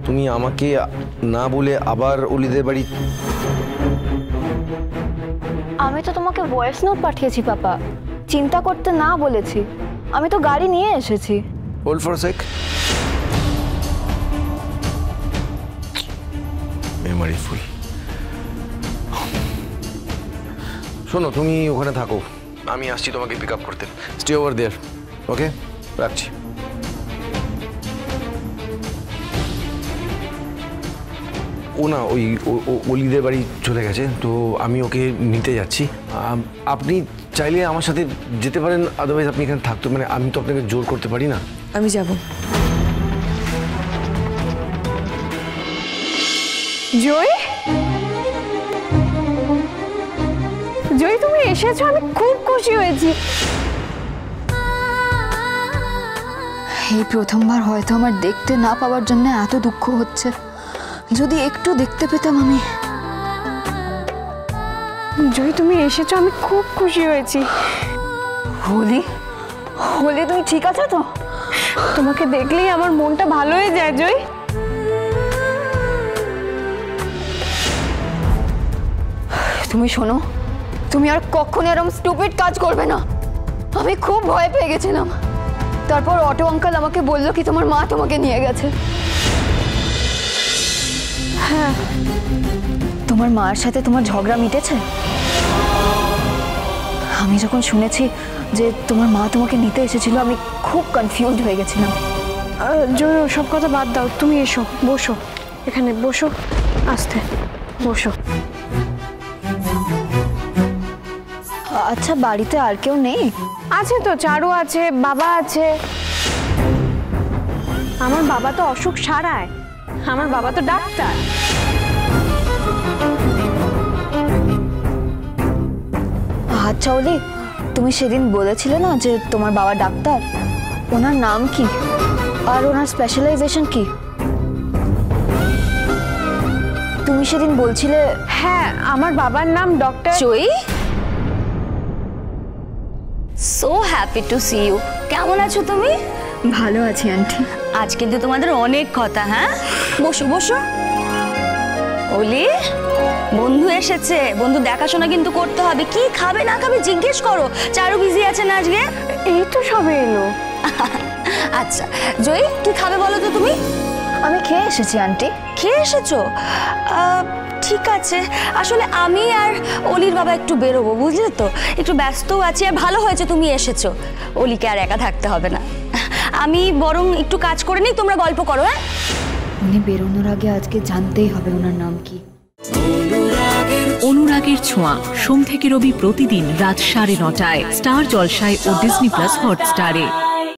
তুমি আমাকে না বলে আবার অলিদের বাড়ি? আমি তো তোমাকে ভয়েস নোট পাঠিয়েছি পাপা, চিন্তা করতে না বলেছি। আমি তো গাড়ি নিয়ে এসেছি। Hold for sec. Memory full. শোনো, তুমি ওখানে থাকো, আমি আসছি তোমাকে পিক আপ করতে। Stay over there. ওকে, রাখছি। ও না ওই অলিদের বাড়ি চলে গেছে, তো আমি ওকে নিতে যাচ্ছি। আপনি চাইলে আমার সাথে যেতে পারেন, আদারওয়াইজ আপনি এখানে থাকতে, মানে আমি তো আপনাকে জোর করতে পারি না। আমি যাব। জয়, জয় তুমি এসেছো, আমি খুব খুশি হয়েছি। এই প্রথমবার হয়তো আমার দেখতে না পাওয়ার জন্য এত দুঃখ হচ্ছে। যদি একটু দেখতে পেতাম আমি। জয় তুমি এসেছো, আমি খুব খুশি হয়েছি। হোলি, হোলি তুমি ঠিক আছো তো? তোমাকে দেখলেই আমার মনটা ভালো হয়ে যায় জয়। তুমি শোনো, তুমি আর কখনো এরকম স্টুপিড কাজ করবে না। আমি খুব ভয় পেয়ে গেছিলাম। তারপর অটো আঙ্কেল আমাকে বললো কি তোমার মা তোমাকে নিয়ে গেছে। হ্যাঁ। তোমার মার সাথে তোমার ঝগড়া মিটেছে? আমি যখন শুনেছি যে তোমার মা তোমাকে নিতে এসেছিল, আমি খুব কনফিউজড হয়ে গেছিলাম। জয় সব কথা বাদ দাও, তুমি এসো, বসো এখানে, বসো, আস্তে বসো। আচ্ছা, বাড়িতে আর কেউ নেই? আছে তো, চারু আছে, বাবা আছে। আমার বাবা তো অসুখ সারায়, আমার বাবা তো ডাক্তার। আচ্ছা ওলি, তুমি সেদিন বলেছিলে না যে তোমার বাবা ডাক্তার, ওনার নাম কি আর ওনার স্পেশালাইজেশন কি? তুমি সেদিন বলছিলে। হ্যাঁ, আমার বাবার নাম doctor Joyee. So happy to see you. কেমন আছো তুমি? ভালো আছি আন্টি। আজ কিন্তু তোমাদের অনেক কথা। হ্যাঁ, বসো বসো। ওলি, বন্ধু এসেছে, বন্ধু দেখাশোনা কিন্তু করতে হবে। কি খাবে না খাবে জিজ্ঞেস করো। চারু বিজি আছে না আজকে? এই তো সবে এলো। আচ্ছা জয়ী, কি খাবে বলো তো তুমি? আমি খেয়ে এসেছি আন্টি। খেয়ে এসেছো? ঠিক আছে, আসলে আমি আর অলির বাবা একটু বেরোবো, বুঝলে তো, একটু ব্যস্তও আছি। আর ভালো হয়েছে তুমি এসেছো, অলিকে আর একা থাকতে হবে না। আমি বরং একটু কাজ করে নিই, তোমরা গল্প করো। হ্যাঁ, উনি বেরোনোর আগে আজকে জানতেই হবে ওনার নাম কি। অনুরাগের ছোঁয়া, সোম থেকে রবি প্রতিদিন রাত 9:30টায় স্টার জলসায় ও ডিজনি প্লাস হটস্টারে।